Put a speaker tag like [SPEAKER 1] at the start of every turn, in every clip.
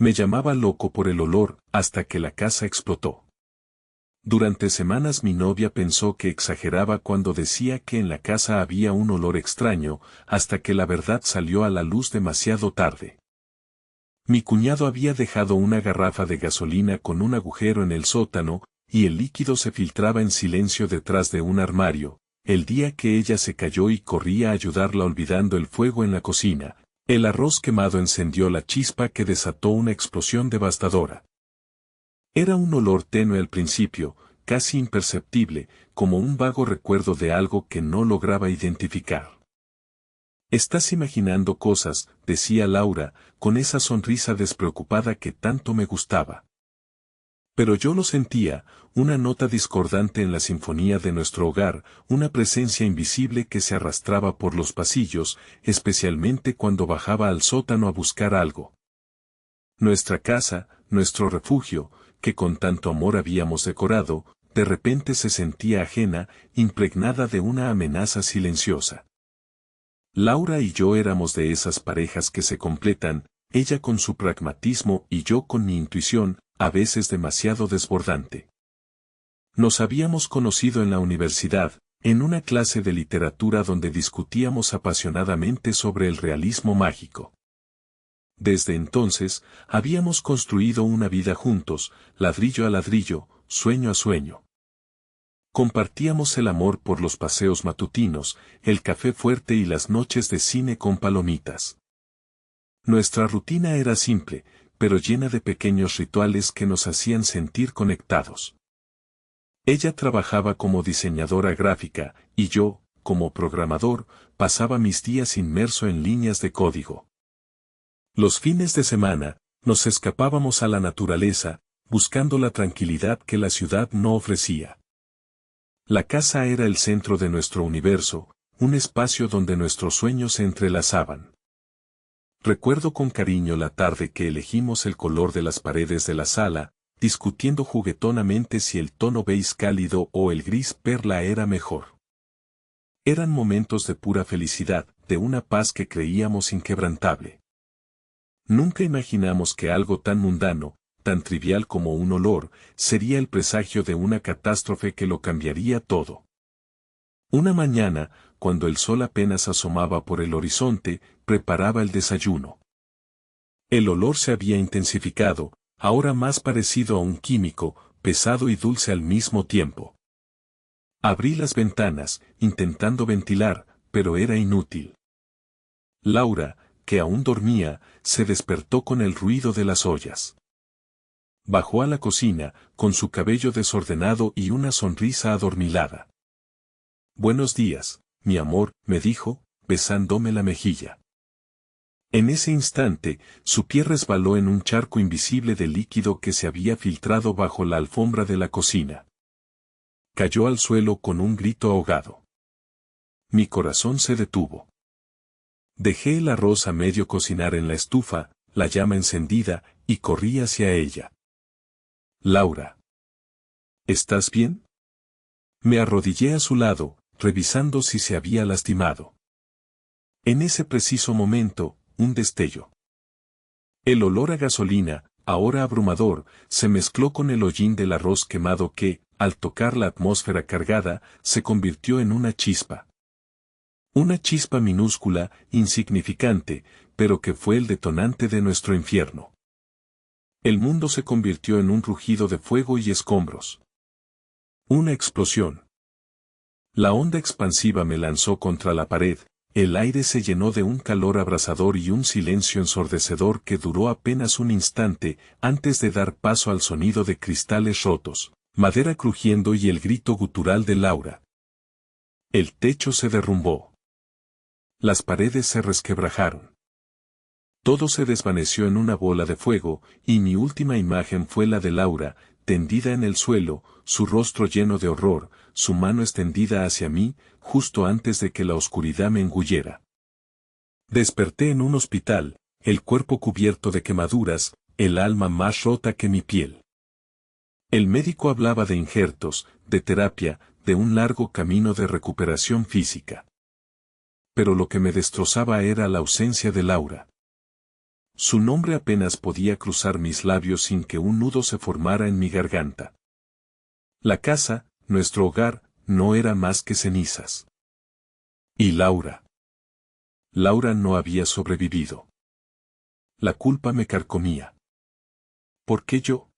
[SPEAKER 1] Me llamaba loco por el olor, hasta que la casa explotó. Durante semanas mi novia pensó que exageraba cuando decía que en la casa había un olor extraño, hasta que la verdad salió a la luz demasiado tarde. Mi cuñado había dejado una garrafa de gasolina con un agujero en el sótano, y el líquido se filtraba en silencio detrás de un armario. El día que ella se cayó y corría a ayudarla olvidando el fuego en la cocina, el arroz quemado encendió la chispa que desató una explosión devastadora. Era un olor tenue al principio, casi imperceptible, como un vago recuerdo de algo que no lograba identificar. «Estás imaginando cosas», decía Laura, con esa sonrisa despreocupada que tanto me gustaba. Pero yo lo sentía, una nota discordante en la sinfonía de nuestro hogar, una presencia invisible que se arrastraba por los pasillos, especialmente cuando bajaba al sótano a buscar algo. Nuestra casa, nuestro refugio, que con tanto amor habíamos decorado, de repente se sentía ajena, impregnada de una amenaza silenciosa. Laura y yo éramos de esas parejas que se completan, ella con su pragmatismo y yo con mi intuición, a veces demasiado desbordante. Nos habíamos conocido en la universidad, en una clase de literatura donde discutíamos apasionadamente sobre el realismo mágico. Desde entonces, habíamos construido una vida juntos, ladrillo a ladrillo, sueño a sueño. Compartíamos el amor por los paseos matutinos, el café fuerte y las noches de cine con palomitas. Nuestra rutina era simple, pero llena de pequeños rituales que nos hacían sentir conectados. Ella trabajaba como diseñadora gráfica, y yo, como programador, pasaba mis días inmerso en líneas de código. Los fines de semana, nos escapábamos a la naturaleza, buscando la tranquilidad que la ciudad no ofrecía. La casa era el centro de nuestro universo, un espacio donde nuestros sueños se entrelazaban. Recuerdo con cariño la tarde que elegimos el color de las paredes de la sala, discutiendo juguetonamente si el tono beige cálido o el gris perla era mejor. Eran momentos de pura felicidad, de una paz que creíamos inquebrantable. Nunca imaginamos que algo tan mundano, tan trivial como un olor, sería el presagio de una catástrofe que lo cambiaría todo. Una mañana, cuando el sol apenas asomaba por el horizonte, preparaba el desayuno. El olor se había intensificado, ahora más parecido a un químico, pesado y dulce al mismo tiempo. Abrí las ventanas, intentando ventilar, pero era inútil. Laura, que aún dormía, se despertó con el ruido de las ollas. Bajó a la cocina, con su cabello desordenado y una sonrisa adormilada. «Buenos días, mi amor», me dijo, besándome la mejilla. En ese instante, su pie resbaló en un charco invisible de líquido que se había filtrado bajo la alfombra de la cocina. Cayó al suelo con un grito ahogado. Mi corazón se detuvo. Dejé el arroz a medio cocinar en la estufa, la llama encendida, y corrí hacia ella. «Laura. ¿Estás bien?». Me arrodillé a su lado, revisando si se había lastimado. En ese preciso momento, un destello. El olor a gasolina, ahora abrumador, se mezcló con el hollín del arroz quemado que, al tocar la atmósfera cargada, se convirtió en una chispa. Una chispa minúscula, insignificante, pero que fue el detonante de nuestro infierno. El mundo se convirtió en un rugido de fuego y escombros. Una explosión. La onda expansiva me lanzó contra la pared, el aire se llenó de un calor abrasador y un silencio ensordecedor que duró apenas un instante antes de dar paso al sonido de cristales rotos, madera crujiendo y el grito gutural de Laura. El techo se derrumbó. Las paredes se resquebrajaron. Todo se desvaneció en una bola de fuego, y mi última imagen fue la de Laura, tendida en el suelo, su rostro lleno de horror, su mano extendida hacia mí, justo antes de que la oscuridad me engullera. Desperté en un hospital, el cuerpo cubierto de quemaduras, el alma más rota que mi piel. El médico hablaba de injertos, de terapia, de un largo camino de recuperación física. Pero lo que me destrozaba era la ausencia de Laura. Su nombre apenas podía cruzar mis labios sin que un nudo se formara en mi garganta. La casa, nuestro hogar, no era más que cenizas. Y Laura. Laura no había sobrevivido. La culpa me carcomía. ¿Por qué yo?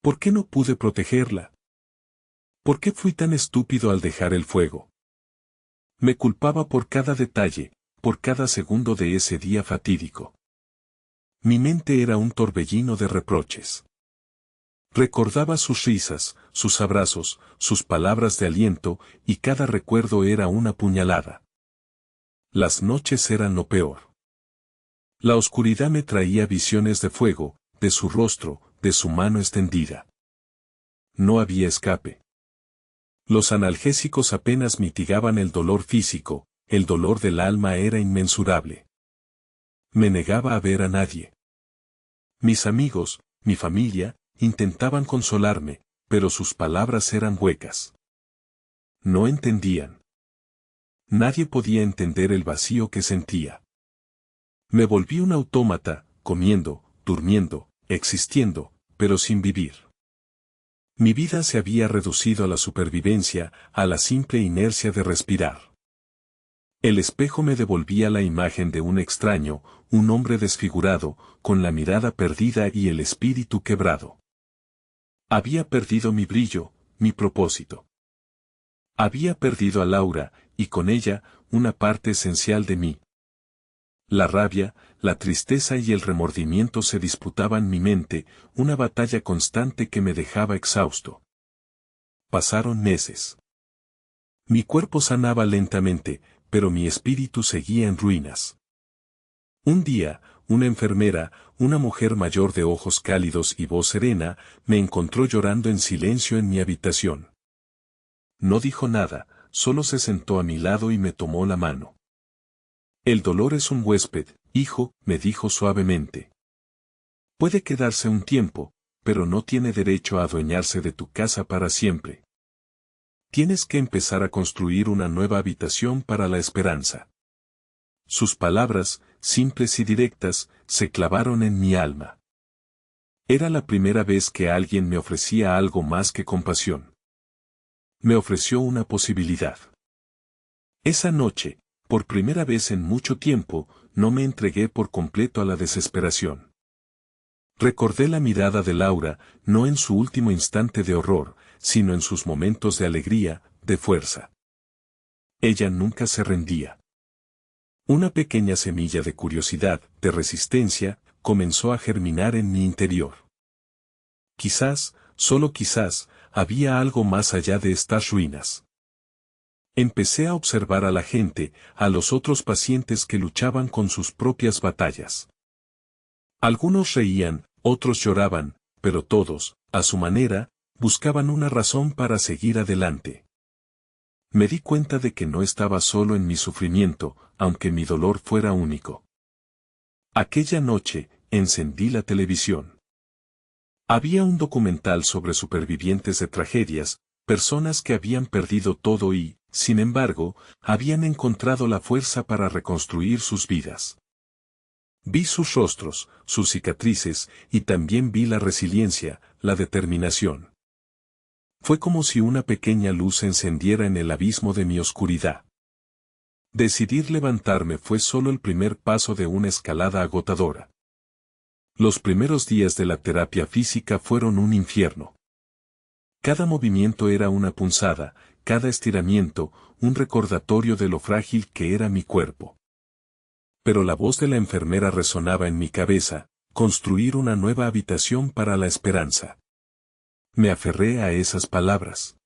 [SPEAKER 1] ¿Por qué no pude protegerla? ¿Por qué fui tan estúpido al dejar el fuego? Me culpaba por cada detalle, por cada segundo de ese día fatídico. Mi mente era un torbellino de reproches. Recordaba sus risas, sus abrazos, sus palabras de aliento, y cada recuerdo era una puñalada. Las noches eran lo peor. La oscuridad me traía visiones de fuego, de su rostro, de su mano extendida. No había escape. Los analgésicos apenas mitigaban el dolor físico, el dolor del alma era inmensurable. Me negaba a ver a nadie. Mis amigos, mi familia, intentaban consolarme, pero sus palabras eran huecas. No entendían. Nadie podía entender el vacío que sentía. Me volví un autómata, comiendo, durmiendo, existiendo, pero sin vivir. Mi vida se había reducido a la supervivencia, a la simple inercia de respirar. El espejo me devolvía la imagen de un extraño, un hombre desfigurado, con la mirada perdida y el espíritu quebrado. Había perdido mi brillo, mi propósito. Había perdido a Laura, y con ella, una parte esencial de mí. La rabia, la tristeza y el remordimiento se disputaban mi mente, una batalla constante que me dejaba exhausto. Pasaron meses. Mi cuerpo sanaba lentamente, pero mi espíritu seguía en ruinas. Un día, una enfermera, una mujer mayor de ojos cálidos y voz serena, me encontró llorando en silencio en mi habitación. No dijo nada, solo se sentó a mi lado y me tomó la mano. El dolor es un huésped, hijo, me dijo suavemente. Puede quedarse un tiempo, pero no tiene derecho a adueñarse de tu casa para siempre. Tienes que empezar a construir una nueva habitación para la esperanza. Sus palabras, simples y directas, se clavaron en mi alma. Era la primera vez que alguien me ofrecía algo más que compasión. Me ofreció una posibilidad. Esa noche, por primera vez en mucho tiempo, no me entregué por completo a la desesperación. Recordé la mirada de Laura, no en su último instante de horror, sino en sus momentos de alegría, de fuerza. Ella nunca se rendía. Una pequeña semilla de curiosidad, de resistencia, comenzó a germinar en mi interior. Quizás, solo quizás, había algo más allá de estas ruinas. Empecé a observar a la gente, a los otros pacientes que luchaban con sus propias batallas. Algunos reían, otros lloraban, pero todos, a su manera, buscaban una razón para seguir adelante. Me di cuenta de que no estaba solo en mi sufrimiento, aunque mi dolor fuera único. Aquella noche, encendí la televisión. Había un documental sobre supervivientes de tragedias, personas que habían perdido todo y, sin embargo, habían encontrado la fuerza para reconstruir sus vidas. Vi sus rostros, sus cicatrices, y también vi la resiliencia, la determinación. Fue como si una pequeña luz se encendiera en el abismo de mi oscuridad. Decidir levantarme fue solo el primer paso de una escalada agotadora. Los primeros días de la terapia física fueron un infierno. Cada movimiento era una punzada, cada estiramiento, un recordatorio de lo frágil que era mi cuerpo. Pero la voz de la enfermera resonaba en mi cabeza, construir una nueva habitación para la esperanza. Me aferré a esas palabras.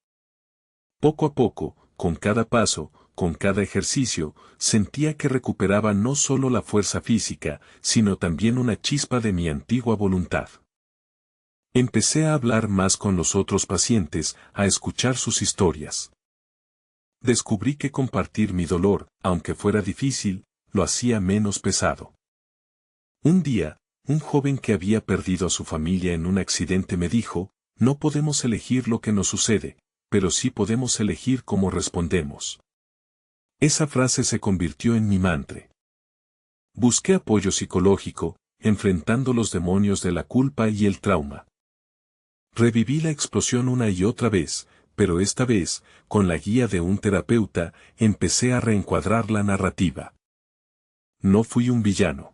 [SPEAKER 1] Poco a poco, con cada paso, con cada ejercicio, sentía que recuperaba no solo la fuerza física, sino también una chispa de mi antigua voluntad. Empecé a hablar más con los otros pacientes, a escuchar sus historias. Descubrí que compartir mi dolor, aunque fuera difícil, lo hacía menos pesado. Un día, un joven que había perdido a su familia en un accidente me dijo, no podemos elegir lo que nos sucede, pero sí podemos elegir cómo respondemos. Esa frase se convirtió en mi mantra. Busqué apoyo psicológico, enfrentando los demonios de la culpa y el trauma. Reviví la explosión una y otra vez, pero esta vez, con la guía de un terapeuta, empecé a reencuadrar la narrativa. No fui un villano.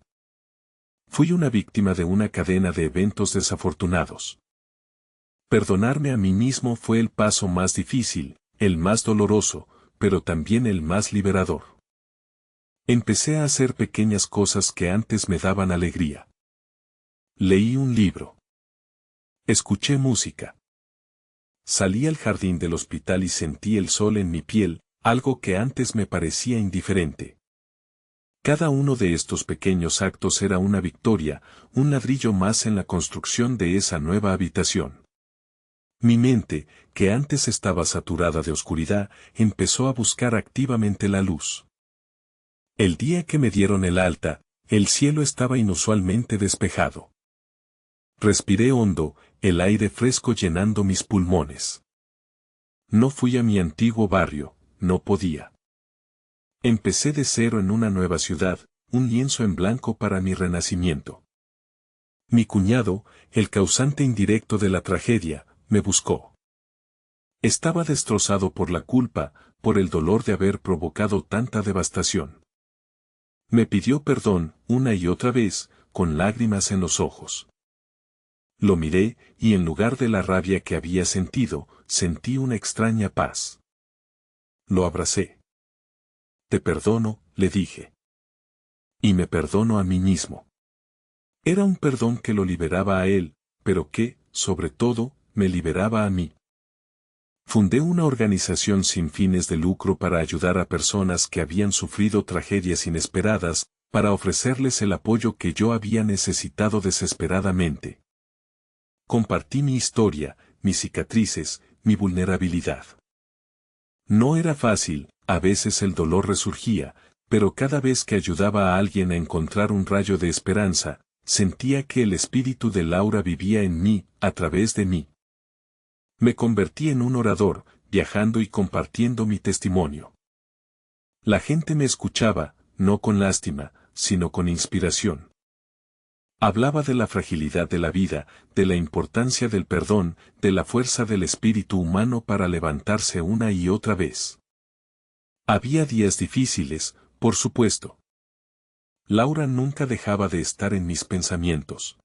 [SPEAKER 1] Fui una víctima de una cadena de eventos desafortunados. Perdonarme a mí mismo fue el paso más difícil, el más doloroso, pero también el más liberador. Empecé a hacer pequeñas cosas que antes me daban alegría. Leí un libro. Escuché música. Salí al jardín del hospital y sentí el sol en mi piel, algo que antes me parecía indiferente. Cada uno de estos pequeños actos era una victoria, un ladrillo más en la construcción de esa nueva habitación. Mi mente, que antes estaba saturada de oscuridad, empezó a buscar activamente la luz. El día que me dieron el alta, el cielo estaba inusualmente despejado. Respiré hondo, el aire fresco llenando mis pulmones. No fui a mi antiguo barrio, no podía. Empecé de cero en una nueva ciudad, un lienzo en blanco para mi renacimiento. Mi cuñado, el causante indirecto de la tragedia, me buscó. Estaba destrozado por la culpa, por el dolor de haber provocado tanta devastación. Me pidió perdón una y otra vez, con lágrimas en los ojos. Lo miré, y en lugar de la rabia que había sentido, sentí una extraña paz. Lo abracé. Te perdono, le dije. Y me perdono a mí mismo. Era un perdón que lo liberaba a él, pero que, sobre todo, me liberaba a mí. Fundé una organización sin fines de lucro para ayudar a personas que habían sufrido tragedias inesperadas, para ofrecerles el apoyo que yo había necesitado desesperadamente. Compartí mi historia, mis cicatrices, mi vulnerabilidad. No era fácil, a veces el dolor resurgía, pero cada vez que ayudaba a alguien a encontrar un rayo de esperanza, sentía que el espíritu de Laura vivía en mí, a través de mí. Me convertí en un orador, viajando y compartiendo mi testimonio. La gente me escuchaba, no con lástima, sino con inspiración. Hablaba de la fragilidad de la vida, de la importancia del perdón, de la fuerza del espíritu humano para levantarse una y otra vez. Había días difíciles, por supuesto. Laura nunca dejaba de estar en mis pensamientos.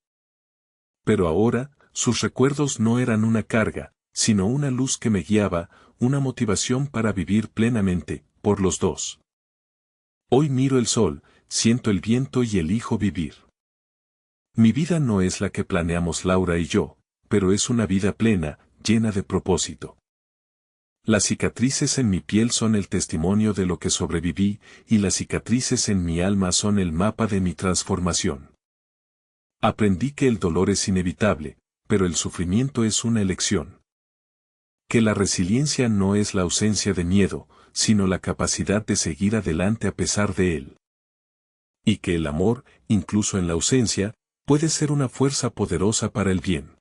[SPEAKER 1] Pero ahora, sus recuerdos no eran una carga, sino una luz que me guiaba, una motivación para vivir plenamente, por los dos. Hoy miro el sol, siento el viento y elijo vivir. Mi vida no es la que planeamos Laura y yo, pero es una vida plena, llena de propósito. Las cicatrices en mi piel son el testimonio de lo que sobreviví, y las cicatrices en mi alma son el mapa de mi transformación. Aprendí que el dolor es inevitable, pero el sufrimiento es una elección. Que la resiliencia no es la ausencia de miedo, sino la capacidad de seguir adelante a pesar de él. Y que el amor, incluso en la ausencia, puede ser una fuerza poderosa para el bien.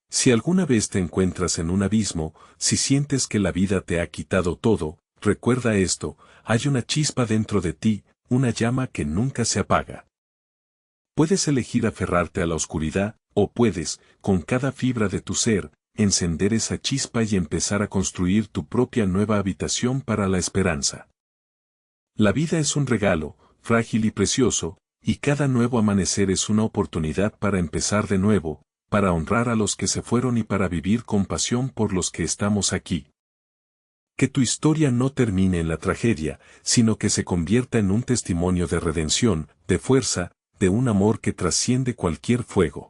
[SPEAKER 1] Si alguna vez te encuentras en un abismo, si sientes que la vida te ha quitado todo, recuerda esto: hay una chispa dentro de ti, una llama que nunca se apaga. Puedes elegir aferrarte a la oscuridad, o puedes, con cada fibra de tu ser, encender esa chispa y empezar a construir tu propia nueva habitación para la esperanza. La vida es un regalo, frágil y precioso, y cada nuevo amanecer es una oportunidad para empezar de nuevo, para honrar a los que se fueron y para vivir con pasión por los que estamos aquí. Que tu historia no termine en la tragedia, sino que se convierta en un testimonio de redención, de fuerza, de un amor que trasciende cualquier fuego.